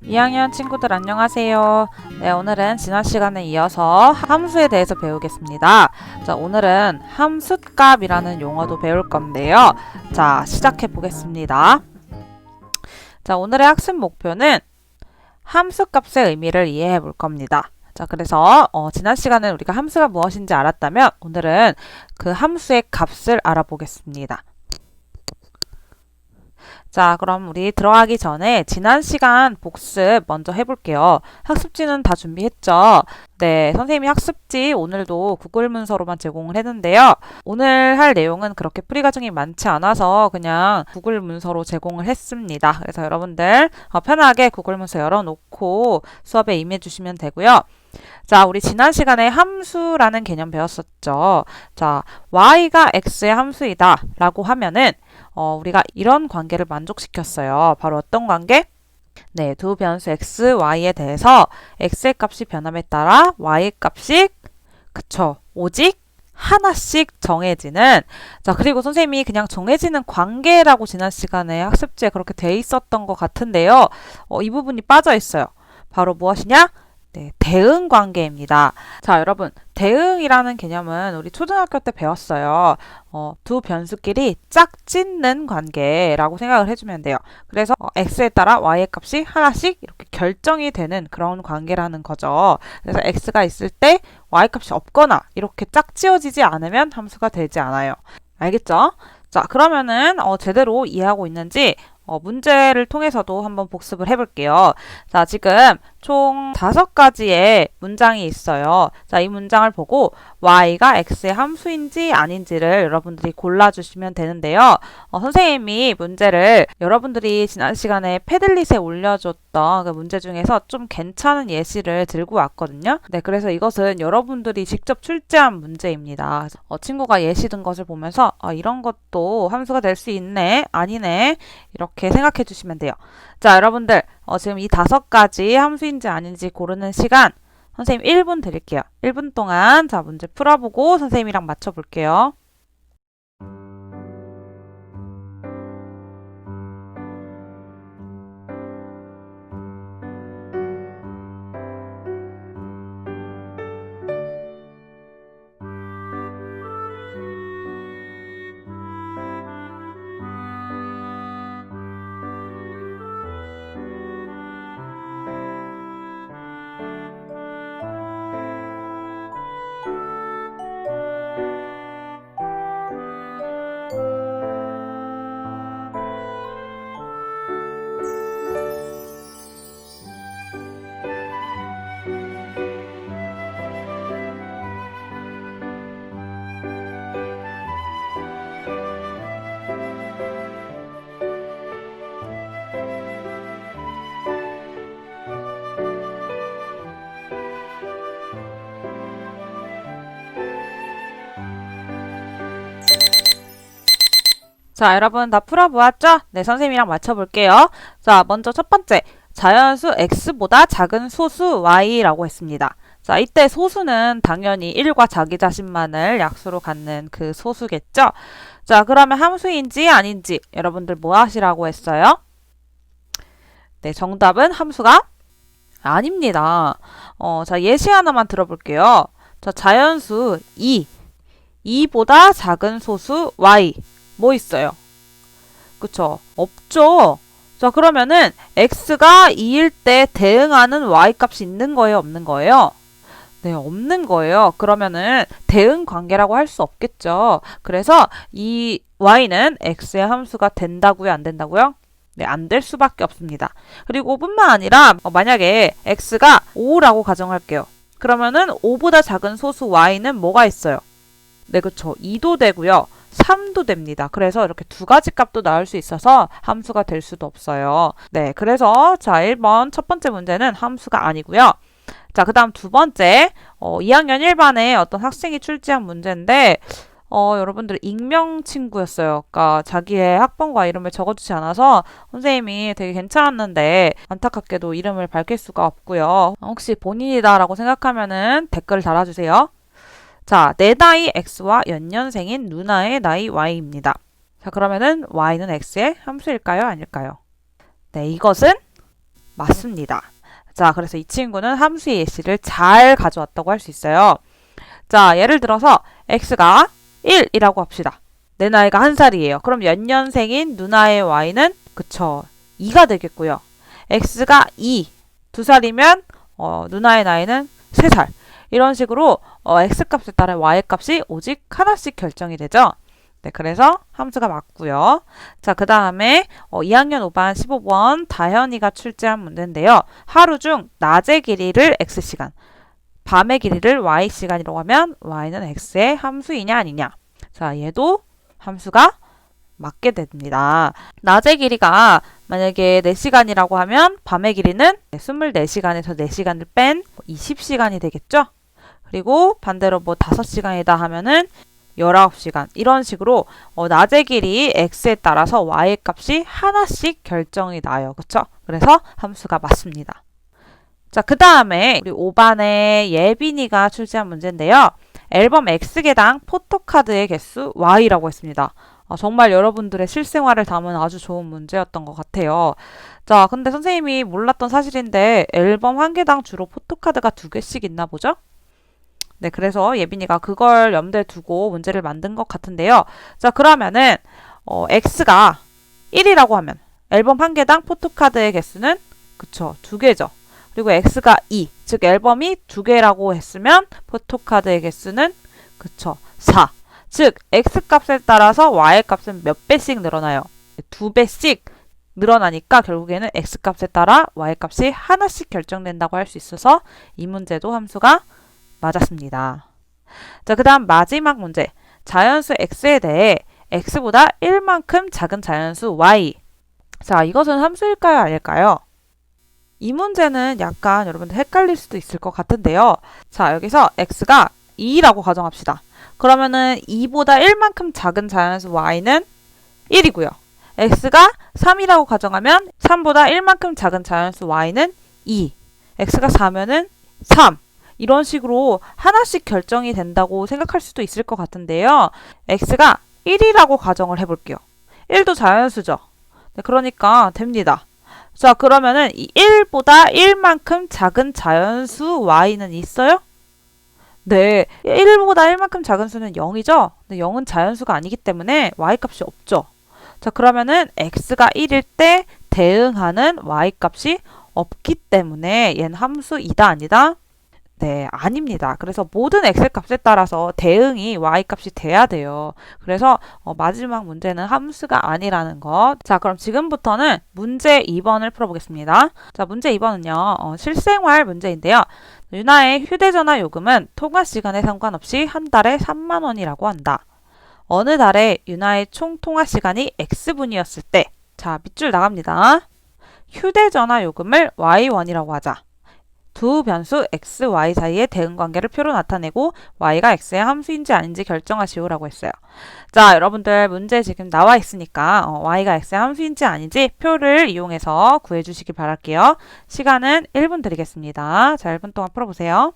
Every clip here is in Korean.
2학년 친구들 안녕하세요. 네, 오늘은 지난 시간에 이어서 함수에 대해서 배우겠습니다. 자, 오늘은 함수값이라는 용어도 배울 건데요. 자, 시작해 보겠습니다. 자, 오늘의 학습 목표는 함수값의 의미를 이해해 볼 겁니다. 자, 그래서 지난 시간에 우리가 함수가 무엇인지 알았다면 오늘은 그 함수의 값을 알아보겠습니다. 자, 그럼 우리 들어가기 전에 지난 시간 복습 먼저 해볼게요. 학습지는 다 준비했죠? 네, 선생님이 학습지 오늘도 구글 문서로만 제공을 했는데요. 오늘 할 내용은 그렇게 풀이 과정이 많지 않아서 그냥 구글 문서로 제공을 했습니다. 그래서 여러분들 편하게 구글 문서 열어놓고 수업에 임해 주시면 되고요. 자, 우리 지난 시간에 함수라는 개념 배웠었죠. 자, y가 x의 함수이다 라고 하면은 우리가 이런 관계를 만족시켰어요. 바로 어떤 관계? 네, 두 변수 x, y에 대해서 x의 값이 변함에 따라 y의 값이 그쵸, 오직 하나씩 정해지는. 자, 그리고 선생님이 그냥 정해지는 관계라고 지난 시간에 학습지에 그렇게 돼 있었던 것 같은데요. 이 부분이 빠져 있어요. 바로 무엇이냐? 네, 대응 관계입니다. 자, 여러분, 대응이라는 개념은 우리 초등학교 때 배웠어요. 두 변수끼리 짝짓는 관계라고 생각을 해주면 돼요. 그래서 x에 따라 y의 값이 하나씩 이렇게 결정이 되는 그런 관계라는 거죠. 그래서 x가 있을 때 y 값이 없거나 이렇게 짝지어지지 않으면 함수가 되지 않아요. 알겠죠? 자, 그러면은 제대로 이해하고 있는지 문제를 통해서도 한번 복습을 해볼게요. 자, 지금 총 5가지의 문장이 있어요. 자, 이 문장을 보고 y가 x의 함수인지 아닌지를 여러분들이 골라주시면 되는데요. 선생님이 문제를 여러분들이 지난 시간에 패들릿에 올려줬던 그 문제 중에서 좀 괜찮은 예시를 들고 왔거든요. 네, 그래서 이것은 여러분들이 직접 출제한 문제입니다. 친구가 예시 든 것을 보면서 이런 것도 함수가 될 수 있네, 아니네, 이렇게 생각해 주시면 돼요. 자, 여러분들 지금 이 5가지 함수인지 아닌지 고르는 시간 선생님 1분 드릴게요. 1분 동안 자, 문제 풀어보고 선생님이랑 맞춰볼게요. 자, 여러분 다 풀어보았죠? 네, 선생님이랑 맞춰볼게요. 자, 먼저 첫 번째, 자연수 x보다 작은 소수 y라고 했습니다. 자, 이때 소수는 당연히 1과 자기 자신만을 약수로 갖는 그 소수겠죠? 자, 그러면 함수인지 아닌지 여러분들 뭐 하시라고 했어요? 네, 정답은 함수가 아닙니다. 자, 예시 하나만 들어볼게요. 자, 자연수 2보다 작은 소수 y. 뭐 있어요? 그쵸? 없죠? 자, 그러면은 x가 2일 때 대응하는 y 값이 있는 거예요? 없는 거예요? 네, 없는 거예요. 그러면은 대응 관계라고 할 수 없겠죠. 그래서 이 y는 x의 함수가 된다고요? 안 된다고요? 네, 안 될 수밖에 없습니다. 그리고 뿐만 아니라 만약에 x가 5라고 가정할게요. 그러면은 5보다 작은 소수 y는 뭐가 있어요? 네, 그쵸. 2도 되고요. 3도 됩니다. 그래서 이렇게 2가지 값도 나올 수 있어서 함수가 될 수도 없어요. 네, 그래서 자, 1번 첫 번째 문제는 함수가 아니고요. 자, 그 다음 두 번째 2학년 1반에 어떤 학생이 출제한 문제인데 여러분들 익명 친구였어요. 그러니까 자기의 학번과 이름을 적어주지 않아서 선생님이 되게 괜찮았는데 안타깝게도 이름을 밝힐 수가 없고요. 혹시 본인이다라고 생각하면은 댓글을 달아주세요. 자, 내 나이 x와 연년생인 누나의 나이 y입니다. 자, 그러면은 y는 x의 함수일까요? 아닐까요? 네, 이것은 맞습니다. 자, 그래서 이 친구는 함수의 예시를 잘 가져왔다고 할 수 있어요. 자, 예를 들어서 x가 1이라고 합시다. 내 나이가 1살이에요. 그럼 연년생인 누나의 y는 그쵸 2가 되겠고요. x가 2살이면 누나의 나이는 3살. 이런 식으로 x값에 따라 y값이 오직 하나씩 결정이 되죠. 네, 그래서 함수가 맞고요. 자, 그 다음에 2학년 5반 15번 다현이가 출제한 문제인데요. 하루 중 낮의 길이를 x시간, 밤의 길이를 y시간이라고 하면 y는 x의 함수이냐 아니냐. 자, 얘도 함수가 맞게 됩니다. 낮의 길이가 만약에 4시간이라고 하면 밤의 길이는 24시간에서 4시간을 뺀 20시간이 되겠죠? 그리고 반대로 5시간이다 하면은 19시간. 이런 식으로 낮의 길이 x에 따라서 y의 값이 하나씩 결정이 나요. 그쵸? 그래서 함수가 맞습니다. 자, 그 다음에 우리 5반의 예빈이가 출제한 문제인데요. 앨범 X개당 포토카드의 개수 Y라고 했습니다. 정말 여러분들의 실생활을 담은 아주 좋은 문제였던 것 같아요. 자, 근데 선생님이 몰랐던 사실인데 앨범 한 개당 주로 포토카드가 2개씩 있나 보죠? 네, 그래서 예빈이가 그걸 염두에 두고 문제를 만든 것 같은데요. 자, 그러면은 X가 1이라고 하면 앨범 한 개당 포토카드의 개수는 그쵸, 2개죠. 그리고 X가 2, 즉 앨범이 2개라고 했으면 포토카드의 개수는 그쵸, 4. 즉 X값에 따라서 Y값은 몇 배씩 늘어나요? 2배씩 늘어나니까 결국에는 X값에 따라 Y값이 하나씩 결정된다고 할 수 있어서 이 문제도 함수가 맞았습니다. 자, 그 다음 마지막 문제. 자연수 x에 대해 x보다 1만큼 작은 자연수 y. 자, 이것은 함수일까요? 아닐까요? 이 문제는 약간 여러분들 헷갈릴 수도 있을 것 같은데요. 자, 여기서 x가 2라고 가정합시다. 그러면은 2보다 1만큼 작은 자연수 y는 1이고요. x가 3이라고 가정하면 3보다 1만큼 작은 자연수 y는 2. x가 4면은 3. 이런 식으로 하나씩 결정이 된다고 생각할 수도 있을 것 같은데요. x가 1이라고 가정을 해볼게요. 1도 자연수죠. 네, 그러니까 됩니다. 자, 그러면은 이 1보다 1만큼 작은 자연수 y는 있어요? 네, 1보다 1만큼 작은 수는 0이죠? 근데 0은 자연수가 아니기 때문에 y값이 없죠. 자, 그러면은 x가 1일 때 대응하는 y값이 없기 때문에 얘는 함수이다 아니다? 네, 아닙니다. 그래서 모든 x값에 따라서 대응이 y값이 돼야 돼요. 그래서 마지막 문제는 함수가 아니라는 것. 자, 그럼 지금부터는 문제 2번을 풀어보겠습니다. 자, 문제 2번은요. 실생활 문제인데요. 유나의 휴대전화 요금은 통화 시간에 상관없이 한 달에 3만 원이라고 한다. 어느 달에 유나의 총 통화 시간이 x분이었을 때, 자, 밑줄 나갑니다. 휴대전화 요금을 y1이라고 하자. 두 변수 x, y 사이의 대응관계를 표로 나타내고 y가 x의 함수인지 아닌지 결정하시오라고 했어요. 자, 여러분들 문제 지금 나와 있으니까 y가 x의 함수인지 아닌지 표를 이용해서 구해주시기 바랄게요. 시간은 1분 드리겠습니다. 자, 1분 동안 풀어보세요.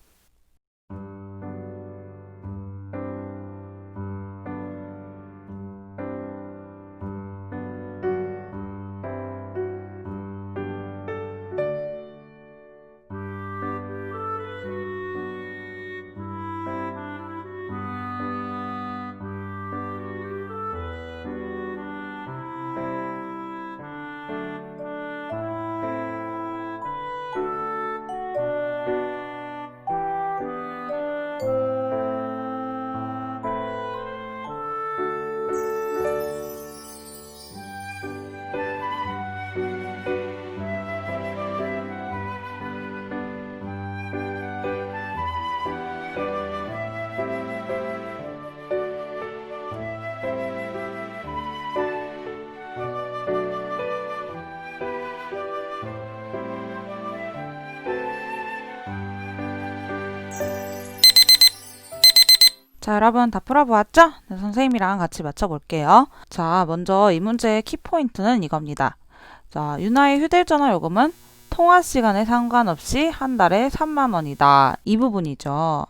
자, 여러분 다 풀어보았죠? 네, 선생님이랑 같이 맞춰볼게요. 자, 먼저 이 문제의 키포인트는 이겁니다. 자, 유나의 휴대전화 요금은 통화 시간에 상관없이 한 달에 3만 원이다. 이 부분이죠.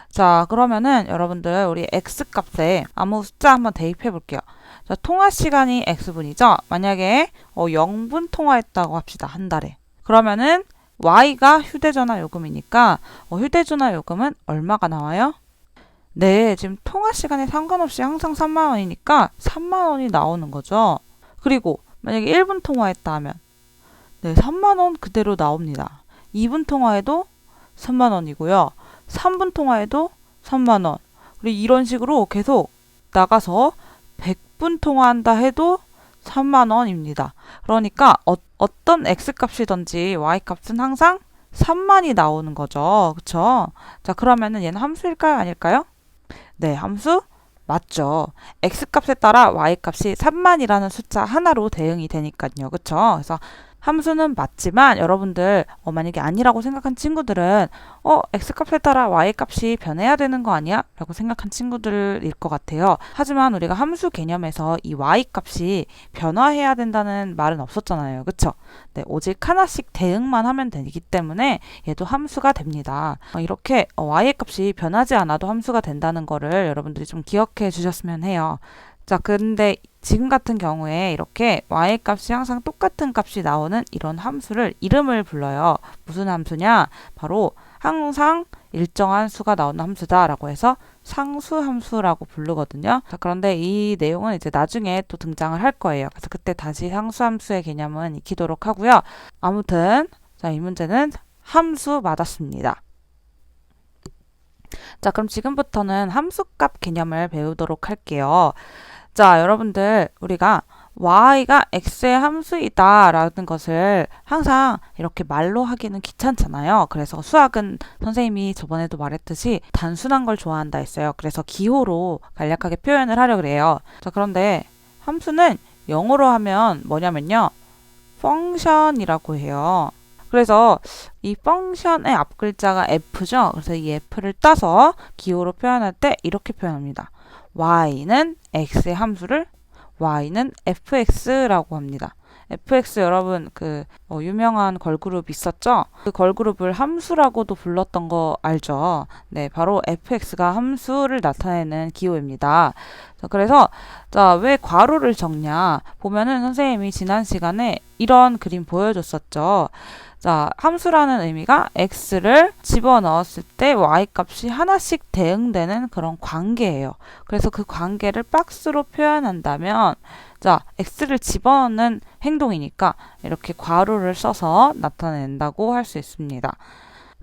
자, 그러면은 여러분들 우리 x값에 아무 숫자 한번 대입해 볼게요. 자, 통화 시간이 x분이죠? 만약에 0분 통화했다고 합시다. 한 달에. 그러면은 y가 휴대전화 요금이니까 휴대전화 요금은 얼마가 나와요? 네, 지금 통화 시간에 상관없이 항상 3만 원이니까 3만 원이 나오는 거죠. 그리고 만약에 1분 통화했다 하면 네, 3만 원 그대로 나옵니다. 2분 통화해도 3만 원이고요. 3분 통화해도 3만 원. 그리고 이런 식으로 계속 나가서 100분 통화한다 해도 3만 원입니다. 그러니까 어떤 x값이든지 y값은 항상 3만이 나오는 거죠. 그쵸? 자, 그러면은 얘는 함수일까요? 아닐까요? 네, 함수 맞죠. x값에 따라 y값이 3만이라는 숫자 하나로 대응이 되니까요. 그쵸? 그래서 함수는 맞지만 여러분들 만약에 아니라고 생각한 친구들은 x값에 따라 y값이 변해야 되는 거 아니야? 라고 생각한 친구들일 것 같아요. 하지만 우리가 함수 개념에서 이 y값이 변화해야 된다는 말은 없었잖아요. 그쵸? 네, 오직 하나씩 대응만 하면 되기 때문에 얘도 함수가 됩니다. 이렇게 y값이 변하지 않아도 함수가 된다는 거를 여러분들이 좀 기억해 주셨으면 해요. 자, 근데 지금 같은 경우에 이렇게 y값이 항상 똑같은 값이 나오는 이런 함수를 이름을 불러요. 무슨 함수냐? 바로 항상 일정한 수가 나오는 함수다라고 해서 상수함수라고 부르거든요. 자, 그런데 이 내용은 이제 나중에 또 등장을 할 거예요. 그래서 그때 다시 상수함수의 개념은 익히도록 하고요. 아무튼 자, 이 문제는 함수 맞았습니다. 자, 그럼 지금부터는 함수값 개념을 배우도록 할게요. 자, 여러분들 우리가 y가 x의 함수이다 라는 것을 항상 이렇게 말로 하기는 귀찮잖아요. 그래서 수학은 선생님이 저번에도 말했듯이 단순한 걸 좋아한다 했어요. 그래서 기호로 간략하게 표현을 하려고 그래요. 자, 그런데 함수는 영어로 하면 뭐냐면요, 펑션이라고 해요. 그래서 이 펑션의 앞글자가 f죠. 그래서 이 f를 따서 기호로 표현할 때 이렇게 표현합니다. y는 x의 함수를 y는 fx라고 합니다. fx 여러분 유명한 걸그룹 있었죠? 그 걸그룹을 함수라고도 불렀던 거 알죠? 네, 바로 fx가 함수를 나타내는 기호입니다. 자, 그래서 자, 왜 괄호를 적냐? 보면은 선생님이 지난 시간에 이런 그림 보여줬었죠. 자, 함수라는 의미가 x를 집어넣었을 때 y값이 하나씩 대응되는 그런 관계예요. 그래서 그 관계를 박스로 표현한다면 자, x를 집어넣는 행동이니까 이렇게 괄호를 써서 나타낸다고 할 수 있습니다.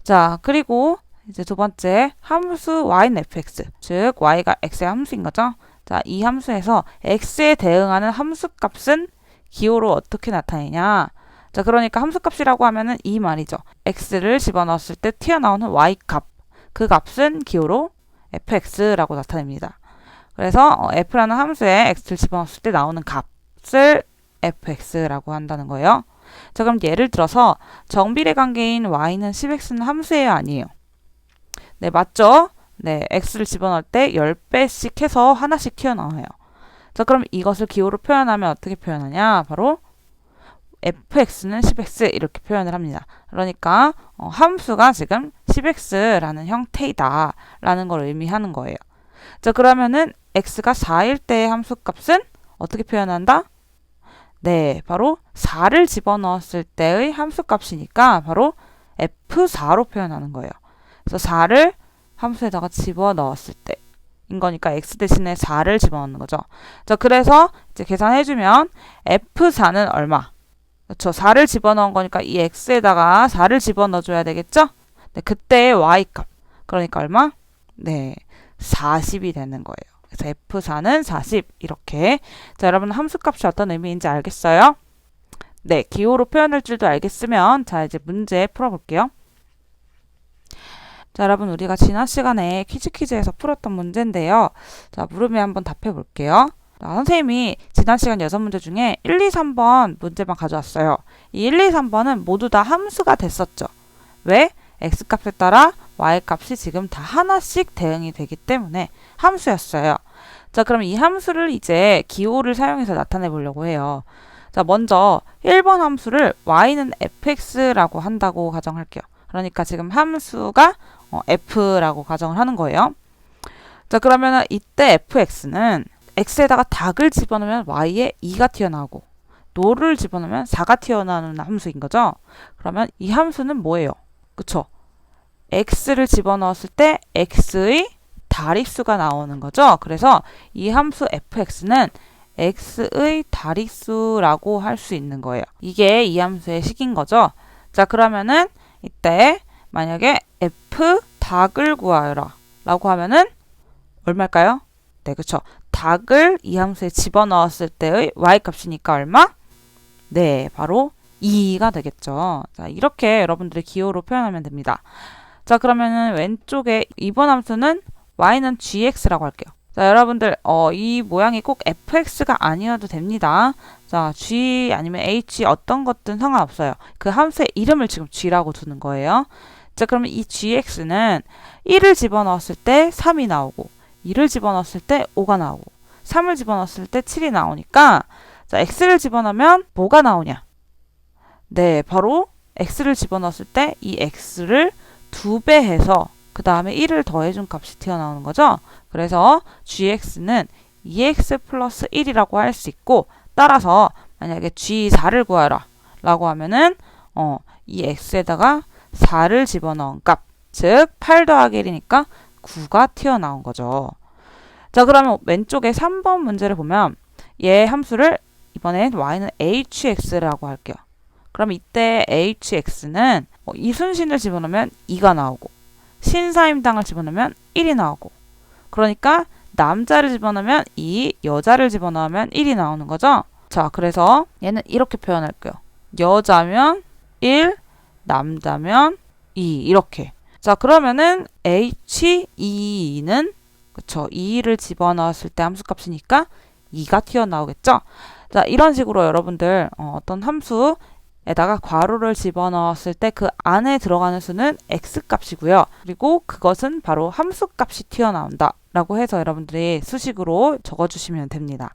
자, 그리고 이제 두 번째 함수 y는 fx, 즉 y가 x의 함수인 거죠. 자, 이 함수에서 x에 대응하는 함수값은 기호로 어떻게 나타내냐? 자, 그러니까 함수값이라고 하면은 이 말이죠. x를 집어넣었을 때 튀어나오는 y값, 그 값은 기호로 fx라고 나타냅니다. 그래서 f라는 함수에 x를 집어넣었을 때 나오는 값을 fx라고 한다는 거예요. 자, 그럼 예를 들어서 정비례 관계인 y는 10x는 함수예요, 아니에요? 네, 맞죠? 네, x를 집어넣을 때 10배씩 해서 하나씩 튀어나와요. 자, 그럼 이것을 기호로 표현하면 어떻게 표현하냐? 바로 fx는 10x 이렇게 표현을 합니다. 그러니까 함수가 지금 10x라는 형태이다 라는 걸 의미하는 거예요. 자, 그러면은 x가 4일 때의 함수값은 어떻게 표현한다? 네, 바로 4를 집어넣었을 때의 함수값이니까 바로 f4로 표현하는 거예요. 그래서 4를 함수에다가 집어넣었을 때인 거니까 x 대신에 4를 집어넣는 거죠. 자, 그래서 이제 계산해주면 f4는 얼마? 그렇죠. 4를 집어넣은 거니까 이 x에다가 4를 집어넣어줘야 되겠죠? 네, 그때의 y값. 그러니까 얼마? 네, 40이 되는 거예요. 그래서 f4는 40 이렇게. 자, 여러분 함수값이 어떤 의미인지 알겠어요? 네, 기호로 표현할 줄도 알겠으면 자, 이제 문제 풀어볼게요. 자, 여러분 우리가 지난 시간에 퀴즈에서 풀었던 문제인데요. 자, 물음에 한번 답해 볼게요. 선생님이 지난 시간 6문제 중에 1, 2, 3번 문제만 가져왔어요. 이 1, 2, 3번은 모두 다 함수가 됐었죠. 왜? x값에 따라 y값이 지금 다 하나씩 대응이 되기 때문에 함수였어요. 자, 그럼 이 함수를 이제 기호를 사용해서 나타내 보려고 해요. 자, 먼저 1번 함수를 y는 fx라고 한다고 가정할게요. 그러니까 지금 함수가 f라고 가정을 하는 거예요. 자, 그러면 이때 fx는 x에다가 닭을 집어넣으면 y에 2가 튀어나오고 노를 집어넣으면 4가 튀어나오는 함수인 거죠. 그러면 이 함수는 뭐예요? 그쵸? x를 집어넣었을 때 x의 다리수가 나오는 거죠. 그래서 이 함수 fx는 x의 다리수라고 할 수 있는 거예요. 이게 이 함수의 식인 거죠. 자, 그러면은 이때 만약에 f 닭을 구하여라 라고 하면은 얼마일까요? 네, 그쵸. 닭을 이 함수에 집어넣었을 때의 y값이니까 얼마? 네, 바로 2가 되겠죠. 자, 이렇게 여러분들이 기호로 표현하면 됩니다. 자, 그러면은 왼쪽에 이번 함수는 y는 gx라고 할게요. 자, 여러분들 이 모양이 꼭 fx가 아니어도 됩니다. 자, g 아니면 h 어떤 것든 상관없어요. 그 함수의 이름을 지금 g라고 두는 거예요. 자, 그러면 이 gx는 1을 집어넣었을 때 3이 나오고 2를 집어넣었을 때 5가 나오고 3을 집어넣었을 때 7이 나오니까 자, x를 집어넣으면 뭐가 나오냐? 네, 바로 x를 집어넣었을 때 이 x를 2배 해서 그 다음에 1을 더해준 값이 튀어나오는 거죠. 그래서 gx는 2x 플러스 1이라고 할 수 있고 따라서 만약에 g4를 구하라 라고 하면은 이 x에다가 4를 집어넣은 값, 즉 8 더하기 1이니까 9가 튀어나온 거죠. 자, 그러면 왼쪽에 3번 문제를 보면 얘 함수를 이번엔 y는 hx라고 할게요. 그럼 이때 hx는 이순신을 집어넣으면 2가 나오고 신사임당을 집어넣으면 1이 나오고 그러니까 남자를 집어넣으면 2, 여자를 집어넣으면 1이 나오는 거죠. 자, 그래서 얘는 이렇게 표현할게요. 여자면 1, 남자면 2 이렇게. 자, 그러면은 h2는 그쵸, 2를 집어넣었을 때 함수값이니까 2가 튀어나오겠죠. 자, 이런 식으로 여러분들 어떤 함수에다가 괄호를 집어넣었을 때 그 안에 들어가는 수는 x값이고요. 그리고 그것은 바로 함수값이 튀어나온다 라고 해서 여러분들이 수식으로 적어주시면 됩니다.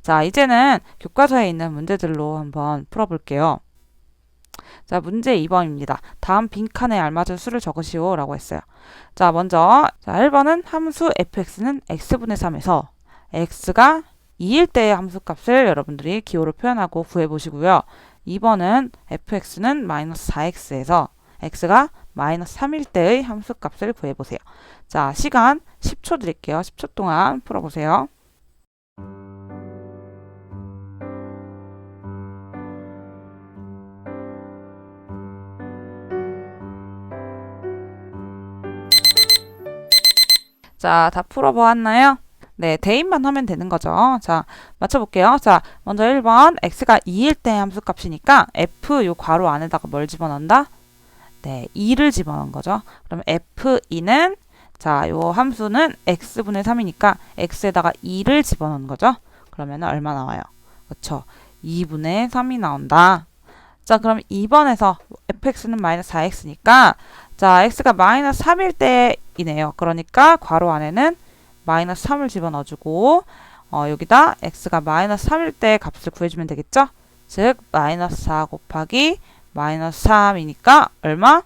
자, 이제는 교과서에 있는 문제들로 한번 풀어볼게요. 자, 문제 2번입니다. 다음 빈칸에 알맞은 수를 적으시오 라고 했어요. 자, 먼저 1번은 함수 fx는 x분의 3에서 x가 2일 때의 함수값을 여러분들이 기호로 표현하고 구해보시고요. 2번은 fx는 마이너스 4x에서 x가 마이너스 3일 때의 함수값을 구해보세요. 자, 시간 10초 드릴게요. 10초 동안 풀어보세요. 자, 다 풀어보았나요? 네, 대입만 하면 되는 거죠. 자, 맞춰볼게요. 자, 먼저 1번 x가 2일 때 함수값이니까 f 요 괄호 안에다가 뭘 집어넣는다? 네, 2를 집어넣은 거죠. 그럼 f2는 자, 요 함수는 x분의 3이니까 x에다가 2를 집어넣는 거죠. 그러면 얼마 나와요? 그쵸? 2분의 3이 나온다. 자, 그럼 2번에서 fx는 마이너스 4x니까 자, x가 마이너스 3일 때이네요. 그러니까 괄호 안에는 마이너스 3을 집어넣어주고 여기다 x가 마이너스 3일 때 값을 구해주면 되겠죠? 즉 마이너스 4 곱하기 마이너스 3이니까 얼마?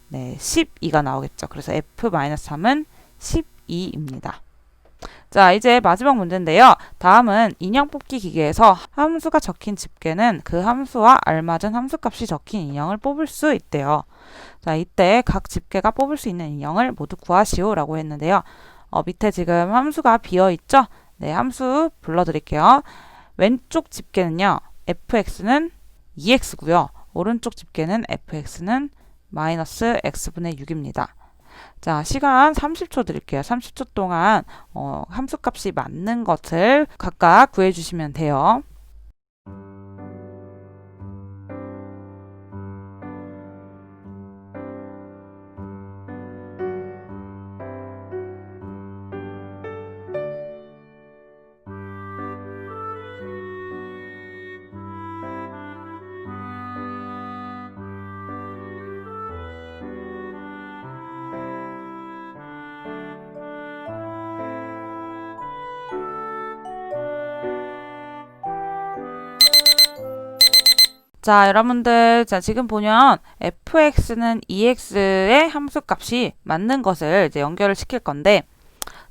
네, 12가 나오겠죠. 그래서 f-3은 12입니다. 자, 이제 마지막 문제인데요. 다음은 인형 뽑기 기계에서 함수가 적힌 집게는 그 함수와 알맞은 함수값이 적힌 인형을 뽑을 수 있대요. 자, 이때 각 집게가 뽑을 수 있는 인형을 모두 구하시오 라고 했는데요. 밑에 지금 함수가 비어있죠? 네, 함수 불러드릴게요. 왼쪽 집게는요. fx는 2x고요. 오른쪽 집게는 fx는 마이너스 x분의 6입니다. 자, 시간 30초 드릴게요. 30초 동안 함수값이 맞는 것을 각각 구해주시면 돼요. 자, 여러분들, 자, 지금 보면 fx는 2x의 함수값이 맞는 것을 이제 연결을 시킬 건데,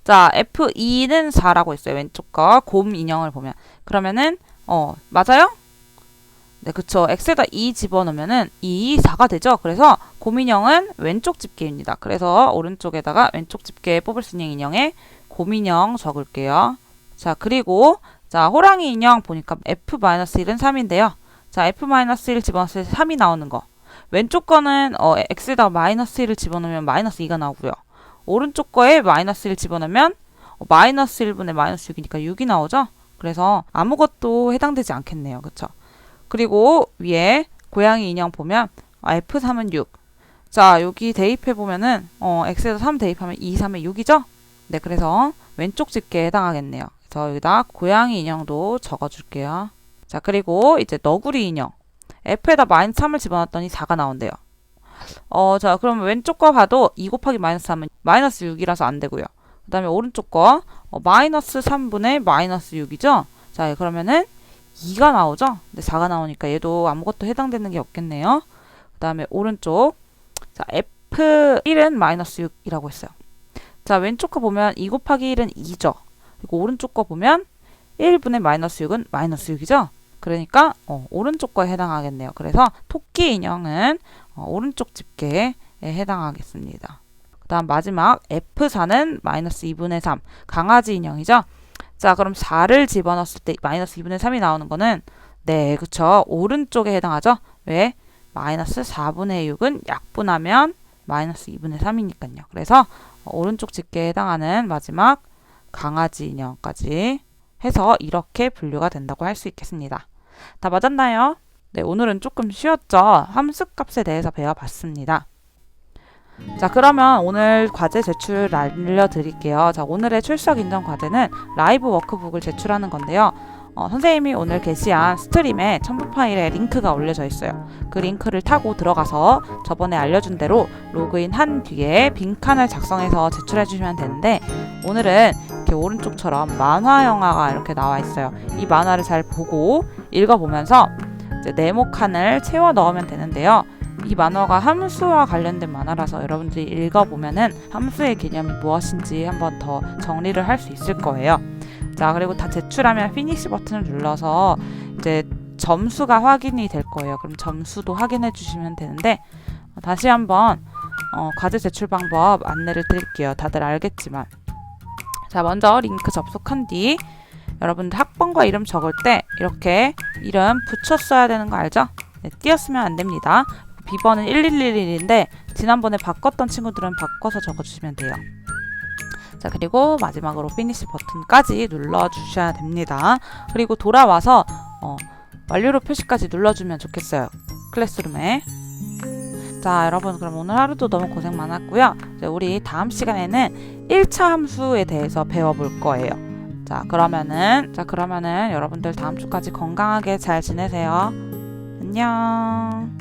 자, f2는 4라고 있어요. 왼쪽 거 곰 인형을 보면. 그러면은, 맞아요? 네, 그쵸. x에다 2 집어넣으면은 2, 4가 되죠. 그래서 곰인형은 왼쪽 집게입니다. 그래서 오른쪽에다가 왼쪽 집게 뽑을 수 있는 인형에 곰인형 적을게요. 자, 그리고 자, 호랑이 인형 보니까 f-1은 3인데요. 자, f-1 집어넣었을 때 3이 나오는 거. 왼쪽 거는 x에다가 -1을 집어넣으면 -2가 나오고요. 오른쪽 거에 -1 집어넣으면 마이너스 1분의 -6이니까 6이 나오죠. 그래서 아무것도 해당되지 않겠네요. 그쵸? 그리고 위에 고양이 인형 보면 F3은 6. 자, 여기 대입해 보면은 x에다 3 대입하면 2, 3에 6이죠? 네, 그래서 왼쪽 집게에 해당하겠네요. 그래서 여기다 고양이 인형도 적어줄게요. 자, 그리고 이제 너구리 인형. F에다 -3을 집어넣었더니 4가 나온대요. 자, 그럼 왼쪽 거 봐도 2 곱하기 -3은 -6이라서 안 되고요. 그 다음에 오른쪽 거 -3분의 -6이죠? 자, 그러면은 2가 나오죠? 근데 4가 나오니까 얘도 아무것도 해당되는 게 없겠네요. 그 다음에 오른쪽. 자, F1은 -6이라고 했어요. 자, 왼쪽 거 보면 2 곱하기 1은 2죠. 그리고 오른쪽 거 보면 1분의 -6은 -6이죠. 그러니까 오른쪽 거에 해당하겠네요. 그래서 토끼 인형은 오른쪽 집게에 해당하겠습니다. 그 다음 마지막 F4는 -2분의 3. 강아지 인형이죠. 자, 그럼 4를 집어넣었을 때 -2분의 3이 나오는 거는 네, 그쵸. 오른쪽에 해당하죠. 왜? -4분의 6은 약분하면 -2분의 3이니까요. 그래서 오른쪽 집게에 해당하는 마지막 강아지 인형까지 해서 이렇게 분류가 된다고 할 수 있겠습니다. 다 맞았나요? 네, 오늘은 조금 쉬웠죠? 함수값에 대해서 배워봤습니다. 자, 그러면 오늘 과제 제출 알려드릴게요. 자, 오늘의 출석 인정 과제는 라이브 워크북을 제출하는 건데요. 선생님이 오늘 게시한 스트림에 첨부 파일에 링크가 올려져 있어요. 그 링크를 타고 들어가서 저번에 알려준 대로 로그인 한 뒤에 빈칸을 작성해서 제출해 주시면 되는데, 오늘은 이렇게 오른쪽처럼 만화 영화가 이렇게 나와 있어요. 이 만화를 잘 보고 읽어보면서 이제 네모칸을 채워 넣으면 되는데요. 이 만화가 함수와 관련된 만화라서 여러분들이 읽어보면은 함수의 개념이 무엇인지 한번 더 정리를 할 수 있을 거예요. 자, 그리고 다 제출하면 피니시 버튼을 눌러서 이제 점수가 확인이 될 거예요. 그럼 점수도 확인해 주시면 되는데, 다시 한번 과제 제출 방법 안내를 드릴게요. 다들 알겠지만. 자, 먼저 링크 접속한 뒤 여러분들 학번과 이름 적을 때 이렇게 이름 붙여 써야 되는 거 알죠? 네, 띄었으면 안 됩니다. 비번은 1111인데 지난번에 바꿨던 친구들은 바꿔서 적어주시면 돼요. 자, 그리고 마지막으로 피니시 버튼까지 눌러주셔야 됩니다. 그리고 돌아와서 완료로 표시까지 눌러주면 좋겠어요. 클래스룸에. 자, 여러분 그럼 오늘 하루도 너무 고생 많았고요. 이제 우리 다음 시간에는 1차 함수에 대해서 배워볼 거예요. 자, 그러면은 여러분들 다음 주까지 건강하게 잘 지내세요. 안녕.